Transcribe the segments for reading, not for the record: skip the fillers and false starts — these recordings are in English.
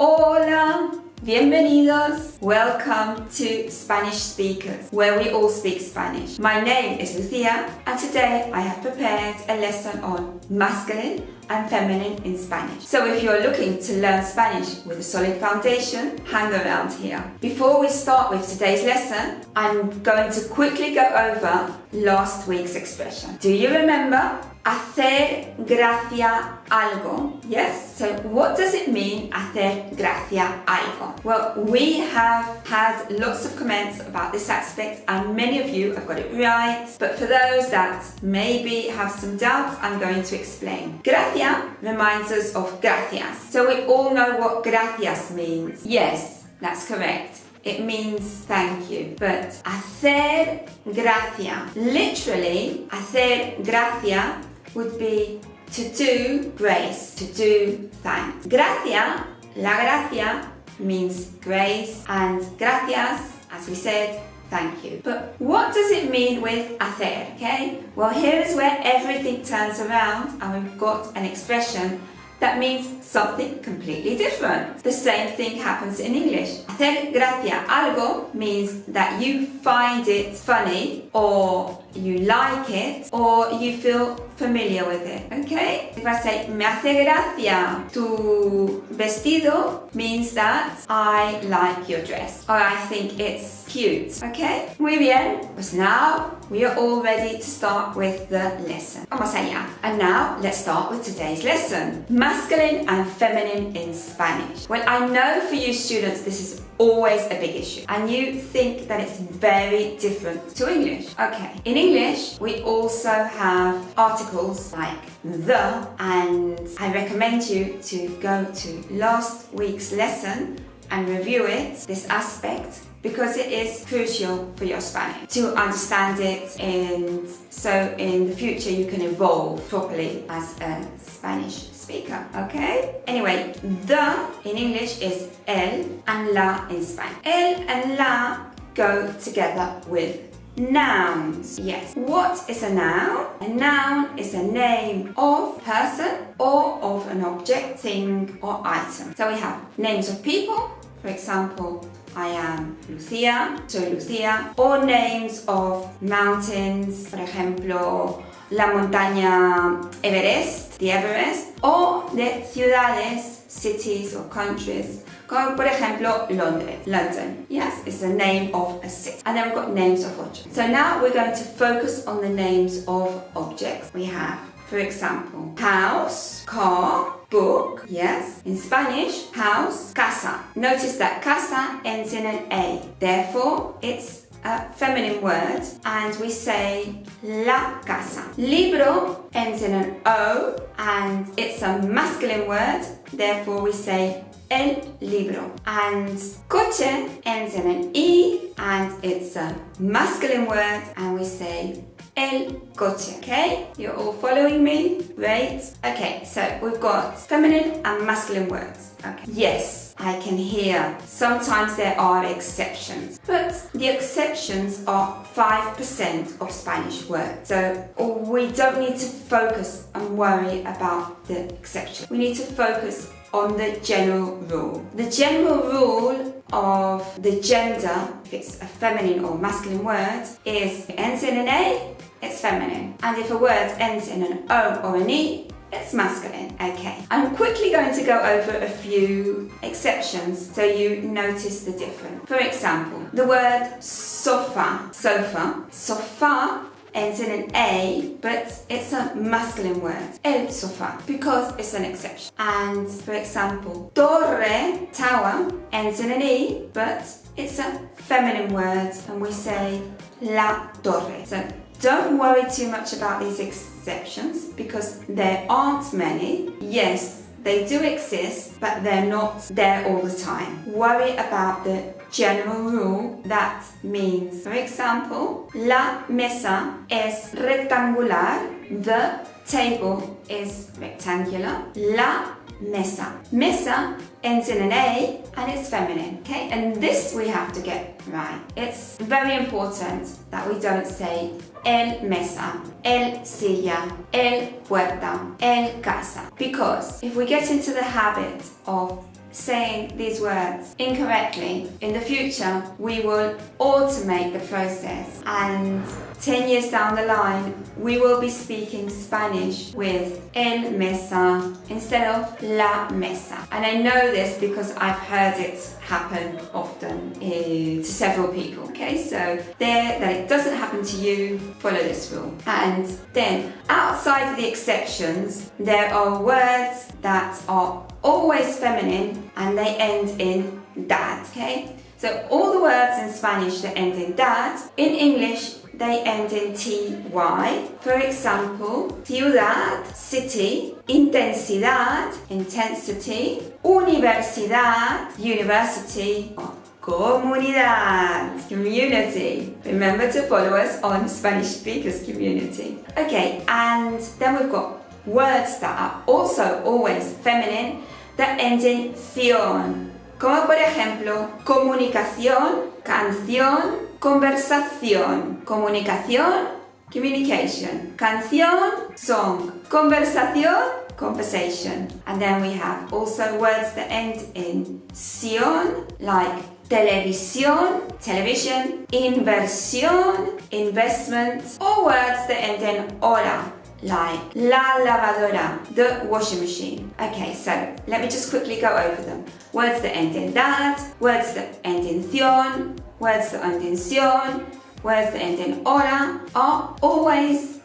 Hola, bienvenidos. Welcome to Spanish Speakers, where we all speak Spanish. My name is Lucia, and today I have prepared a lesson on masculine and feminine in Spanish. So if you're looking to learn Spanish with a solid foundation, hang around here. Before we start with today's lesson, I'm going to quickly go over last week's expression. Do you remember? Hacer gracia algo. Yes? So what does it mean, hacer gracia algo? Well, we have had lots of comments about this aspect and many of you have got it right. But for those that maybe have some doubts, I'm going to explain. Gracia reminds us of gracias. So we all know what gracias means. Yes, that's correct. It means thank you. But hacer gracia, literally, hacer gracia would be to do grace, to do thanks. Gracia, la gracia, means grace, and gracias, as we said, thank you. But what does it mean with hacer, okay? Well, here is where everything turns around and we've got an expression that means something completely different. The same thing happens in English. Hacer gracia algo means that you find it funny, or you like it, or you feel familiar with it, okay? If I say, me hace gracia tu vestido, means that I like your dress, or I think it's cute, okay? Muy bien. Pues now we are all ready to start with the lesson. Vamos allá. And now let's start with today's lesson. Masculine and feminine in Spanish. Well, I know for you students this is always a big issue and you think that it's very different to English. Okay, in English we also have articles like the, and I recommend you to go to last week's lesson and review it, this aspect, because it is crucial for your Spanish to understand it, and so in the future you can evolve properly as a Spanish speaker, okay? Anyway, the in English is el and la in Spanish. El and la go together with nouns. Yes. What is a noun? A noun is a name of person or of an object, thing or item. So we have names of people, for example, I am Lucia, soy Lucia, or names of mountains, por ejemplo, la montaña Everest, the Everest, or de ciudades, cities or countries, como por ejemplo London. Yes, it's the name of a city. And then we've got names of objects. So now we're going to focus on the names of objects. We have, for example, house, car, book. Yes, in Spanish, house, casa. Notice that casa ends in an A. Therefore, it's a feminine word and we say la casa. Libro ends in an O and it's a masculine word. Therefore, we say el libro. And coche ends in an E and it's a masculine word and we say el coche. Okay, you're all following me? Great. Okay, so we've got feminine and masculine words. Okay. Yes, I can hear sometimes there are exceptions, but the exceptions are 5% of Spanish words. So we don't need to focus and worry about the exception. We need to focus on the general rule. The general rule of the gender, if it's a feminine or masculine word, is it ends in an A, it's feminine. And if a word ends in an O or an E, it's masculine. Okay. I'm quickly going to go over a few exceptions so you notice the difference. For example, the word sofa. Sofa ends in an A, but it's a masculine word, el sofá, because it's an exception. And for example, torre, tower, ends in an E, but it's a feminine word, and we say la torre. So don't worry too much about these exceptions because there aren't many. Yes, they do exist, but they're not there all the time. Worry about the general rule. That means, for example, la mesa es rectangular, the table is rectangular, la mesa. Mesa ends in an A and it's feminine, okay? And this we have to get right. It's very important that we don't say el mesa, el silla, el puerta, el casa. Because if we get into the habit of saying these words incorrectly, in the future we will automate the process, and 10 years down the line we will be speaking Spanish with el mesa instead of la mesa. And I know this because I've heard it happen often to several people. Okay, so that it doesn't happen to you, follow this rule. And then outside of the exceptions, there are words that are always feminine and they end in dad. Okay, so all the words in Spanish that end in dad, in English they end in ty. For example, ciudad, city, intensidad, intensity, universidad, university, comunidad, community. Remember to follow us on Spanish Speakers Community. Okay, and then we've got words that are also always feminine that end in ción, como por ejemplo comunicación, canción, conversación. Comunicación, communication. Canción, song. Conversación, conversation. And then we have also words that end in ción, like televisión, television, inversión, investment, or words that end in hora, like la lavadora, the washing machine. Okay, so let me just quickly go over them. Words that end in dad, words that end in ción, words that end in ción, words that end in hora are always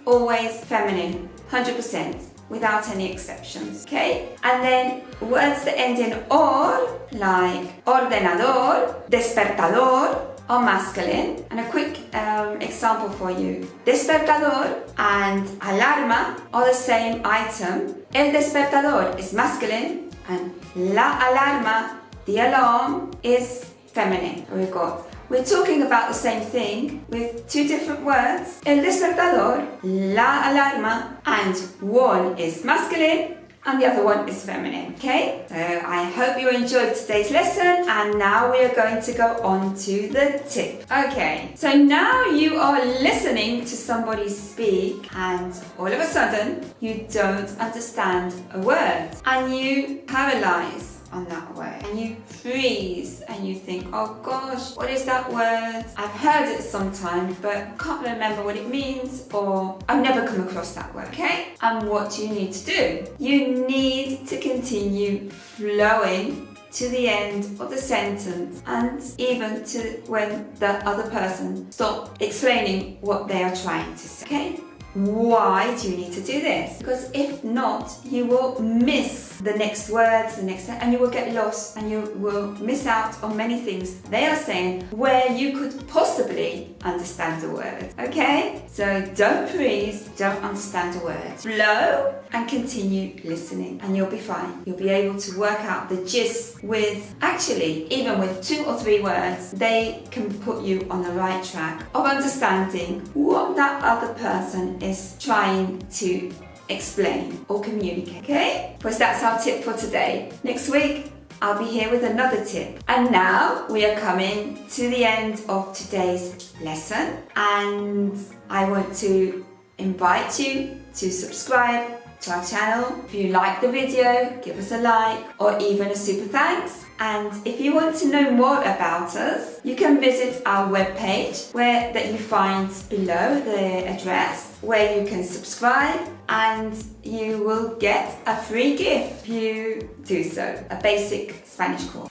feminine, 100%, without any exceptions, okay? And then words that end in or, like ordenador, despertador, are masculine. And a quick example for you. Despertador and alarma are the same item. El despertador is masculine and la alarma, the alarm, is feminine. We're talking about the same thing with two different words. El despertador, la alarma, and one is masculine and the other one is feminine, okay? So I hope you enjoyed today's lesson, and now we are going to go on to the tip. Okay, so now you are listening to somebody speak and all of a sudden you don't understand a word and you paralyze on that word and you freeze and you think, oh gosh, what is that word? I've heard it sometime but can't remember what it means, or I've never come across that word, okay? And what do you need to do? You need to continue flowing to the end of the sentence and even to when the other person stops explaining what they are trying to say, okay? Why do you need to do this? Because if not, you will miss the next words, and you will get lost and you will miss out on many things they are saying where you could possibly understand the word, okay? So don't freeze, don't understand the word. Flow and continue listening and you'll be fine. You'll be able to work out the gist with, actually, even with 2 or 3 words, they can put you on the right track of understanding what that other person is trying to explain or communicate, okay? Pues that's our tip for today. Next week, I'll be here with another tip. And now we are coming to the end of today's lesson, and I want to invite you to subscribe to our channel. If you like the video, give us a like or even a super thanks. And if you want to know more about us, you can visit our webpage that you find below the address, where you can subscribe and you will get a free gift if you do so, a basic Spanish course.